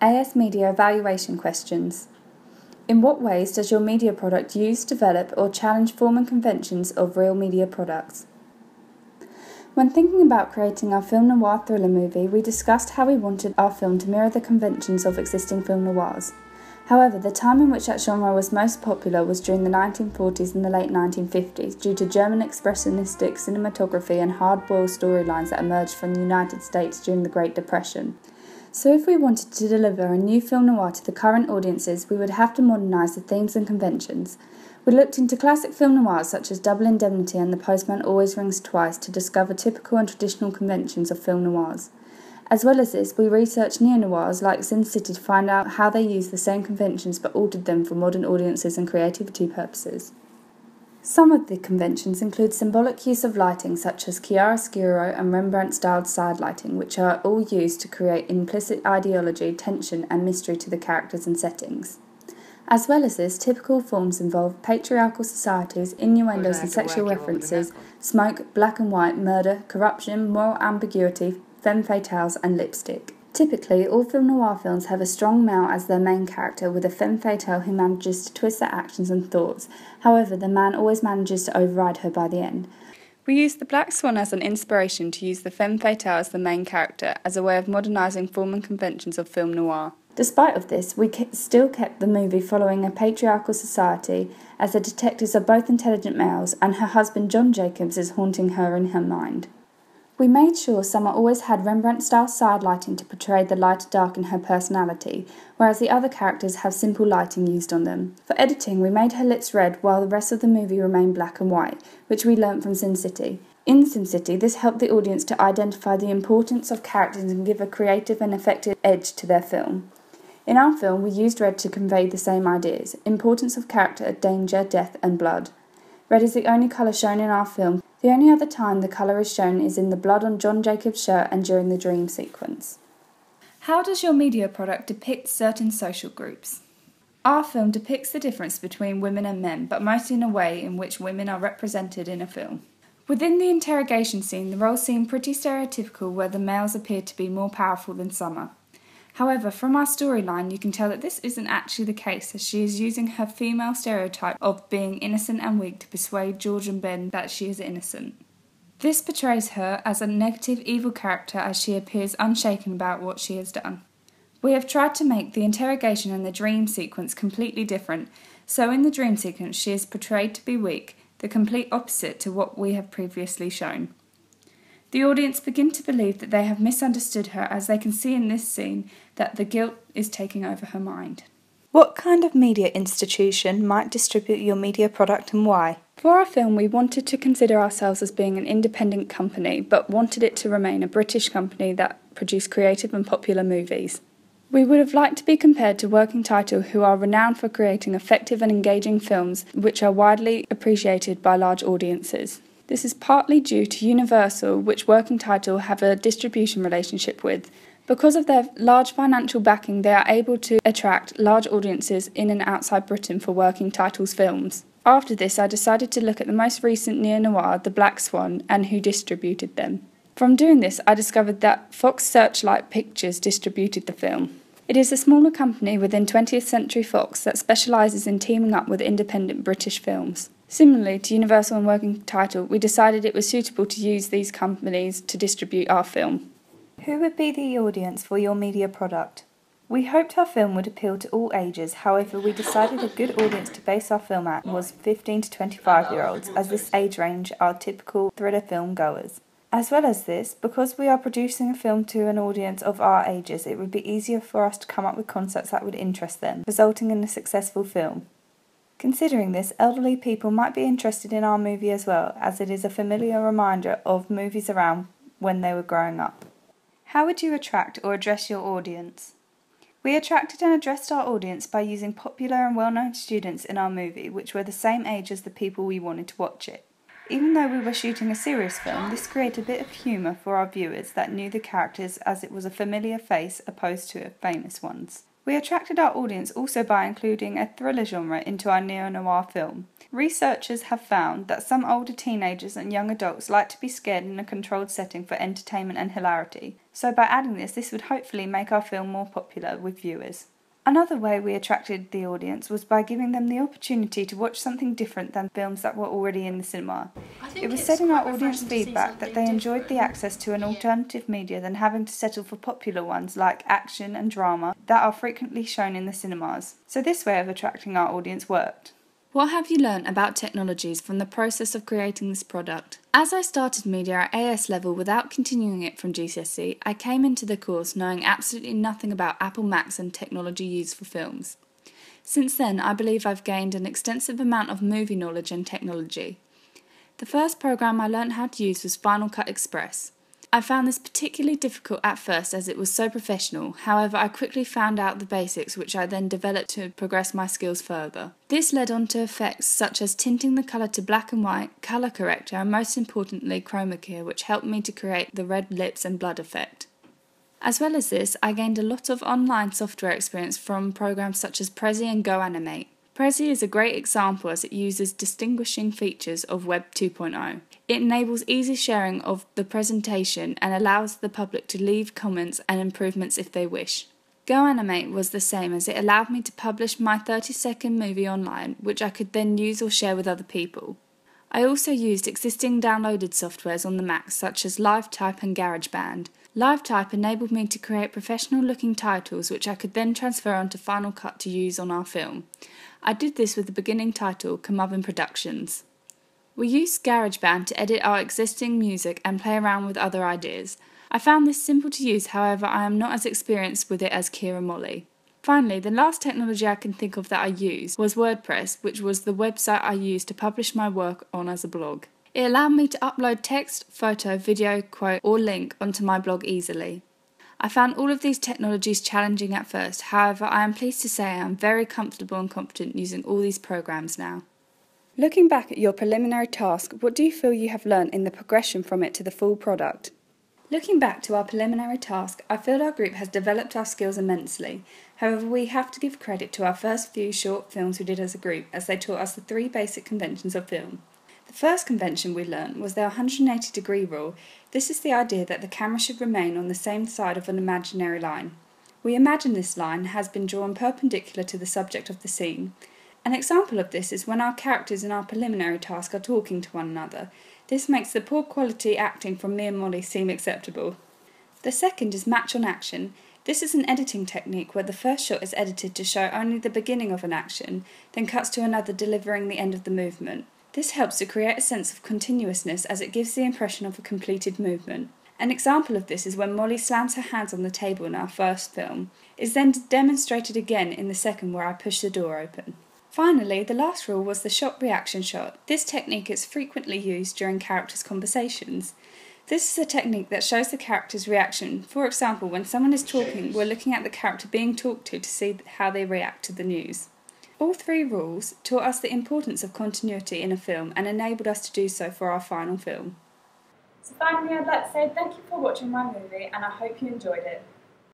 AS Media Evaluation Questions. In what ways does your media product use, develop, or challenge form and conventions of real media products? When thinking about creating our film noir thriller movie, we discussed how we wanted our film to mirror the conventions of existing film noirs. However, the time in which that genre was most popular was during the 1940s and the late 1950s due to German expressionistic cinematography and hard-boiled storylines that emerged from the United States during the Great Depression. So if we wanted to deliver a new film noir to the current audiences, we would have to modernise the themes and conventions. We looked into classic film noirs such as Double Indemnity and The Postman Always Rings Twice to discover typical and traditional conventions of film noirs. As well as this, we researched neo-noirs like Sin City to find out how they used the same conventions but altered them for modern audiences and creativity purposes. Some of the conventions include symbolic use of lighting such as chiaroscuro and Rembrandt-styled side lighting, which are all used to create implicit ideology, tension and mystery to the characters and settings. As well as this, typical forms involve patriarchal societies, innuendos and sexual references, smoke, black and white, murder, corruption, moral ambiguity, femme fatales and lipstick. Typically, all film noir films have a strong male as their main character, with a femme fatale who manages to twist their actions and thoughts. However, the man always manages to override her by the end. We used The Black Swan as an inspiration to use the femme fatale as the main character, as a way of modernising form and conventions of film noir. Despite of this, we still kept the movie following a patriarchal society, as the detectives are both intelligent males, and her husband John Jacobs is haunting her in her mind. We made sure Summer always had Rembrandt-style side lighting to portray the lighter dark in her personality, whereas the other characters have simple lighting used on them. For editing, we made her lips red while the rest of the movie remained black and white, which we learnt from Sin City. In Sin City, this helped the audience to identify the importance of characters and give a creative and effective edge to their film. In our film, we used red to convey the same ideas: importance of character, danger, death and blood. Red is the only colour shown in our film. The only other time the colour is shown is in the blood on John Jacobs' shirt and during the dream sequence. How does your media product depict certain social groups? Our film depicts the difference between women and men, but mostly in a way in which women are represented in a film. Within the interrogation scene, the roles seem pretty stereotypical, where the males appear to be more powerful than Summer. However, from our storyline, you can tell that this isn't actually the case, as she is using her female stereotype of being innocent and weak to persuade George and Ben that she is innocent. This portrays her as a negative, evil character, as she appears unshaken about what she has done. We have tried to make the interrogation and the dream sequence completely different, so in the dream sequence she is portrayed to be weak, the complete opposite to what we have previously shown. The audience begin to believe that they have misunderstood her, as they can see in this scene that the guilt is taking over her mind. What kind of media institution might distribute your media product and why? For our film, we wanted to consider ourselves as being an independent company, but wanted it to remain a British company that produced creative and popular movies. We would have liked to be compared to Working Title, who are renowned for creating effective and engaging films which are widely appreciated by large audiences. This is partly due to Universal, which Working Title have a distribution relationship with. Because of their large financial backing, they are able to attract large audiences in and outside Britain for Working Title's films. After this, I decided to look at the most recent neo-noir, The Black Swan, and who distributed them. From doing this, I discovered that Fox Searchlight Pictures distributed the film. It is a smaller company within 20th Century Fox that specialises in teaming up with independent British films. Similarly to Universal and Working Title, we decided it was suitable to use these companies to distribute our film. Who would be the audience for your media product? We hoped our film would appeal to all ages, however we decided a good audience to base our film at was 15 to 25-year-olds, as this age range are typical thriller film goers. As well as this, because we are producing a film to an audience of our ages, it would be easier for us to come up with concepts that would interest them, resulting in a successful film. Considering this, elderly people might be interested in our movie as well, as it is a familiar reminder of movies around when they were growing up. How would you attract or address your audience? We attracted and addressed our audience by using popular and well-known students in our movie, which were the same age as the people we wanted to watch it. Even though we were shooting a serious film, this created a bit of humour for our viewers that knew the characters, as it was a familiar face opposed to famous ones. We attracted our audience also by including a thriller genre into our neo-noir film. Researchers have found that some older teenagers and young adults like to be scared in a controlled setting for entertainment and hilarity, so by adding this would hopefully make our film more popular with viewers. Another way we attracted the audience was by giving them the opportunity to watch something different than films that were already in the cinema. It was said in our audience feedback that they enjoyed the access to an alternative media than having to settle for popular ones like action and drama that are frequently shown in the cinemas. So this way of attracting our audience worked. What have you learnt about technologies from the process of creating this product? As I started media at AS level without continuing it from GCSE, I came into the course knowing absolutely nothing about Apple Macs and technology used for films. Since then, I believe I've gained an extensive amount of movie knowledge and technology. The first program I learnt how to use was Final Cut Express. I found this particularly difficult at first as it was so professional, however I quickly found out the basics which I then developed to progress my skills further. This led on to effects such as tinting the colour to black and white, colour corrector and most importantly chroma key, which helped me to create the red lips and blood effect. As well as this, I gained a lot of online software experience from programs such as Prezi and GoAnimate. Prezi is a great example as it uses distinguishing features of Web 2.0. It enables easy sharing of the presentation and allows the public to leave comments and improvements if they wish. GoAnimate was the same as it allowed me to publish my 30-second movie online, which I could then use or share with other people. I also used existing downloaded softwares on the Mac such as LiveType and GarageBand. LiveType enabled me to create professional-looking titles which I could then transfer onto Final Cut to use on our film. I did this with the beginning title, Carmarthen Productions. We used GarageBand to edit our existing music and play around with other ideas. I found this simple to use, however I am not as experienced with it as Kira Molly. Finally, the last technology I can think of that I used was WordPress, which was the website I used to publish my work on as a blog. It allowed me to upload text, photo, video, quote or link onto my blog easily. I found all of these technologies challenging at first, however I am pleased to say I am very comfortable and confident using all these programs now. Looking back at your preliminary task, what do you feel you have learnt in the progression from it to the full product? Looking back to our preliminary task, I feel our group has developed our skills immensely. However, we have to give credit to our first few short films we did as a group, as they taught us the 3 basic conventions of film. The first convention we learnt was the 180-degree rule. This is the idea that the camera should remain on the same side of an imaginary line. We imagine this line has been drawn perpendicular to the subject of the scene. An example of this is when our characters in our preliminary task are talking to one another. This makes the poor quality acting from me and Molly seem acceptable. The second is match on action. This is an editing technique where the first shot is edited to show only the beginning of an action, then cuts to another delivering the end of the movement. This helps to create a sense of continuousness as it gives the impression of a completed movement. An example of this is when Molly slams her hands on the table in our first film. It is then demonstrated again in the second where I push the door open. Finally, the last rule was the shot reaction shot. This technique is frequently used during characters' conversations. This is a technique that shows the character's reaction. For example, when someone is talking, we're looking at the character being talked to see how they react to the news. All 3 rules taught us the importance of continuity in a film and enabled us to do so for our final film. So finally, I'd like to say thank you for watching my movie and I hope you enjoyed it.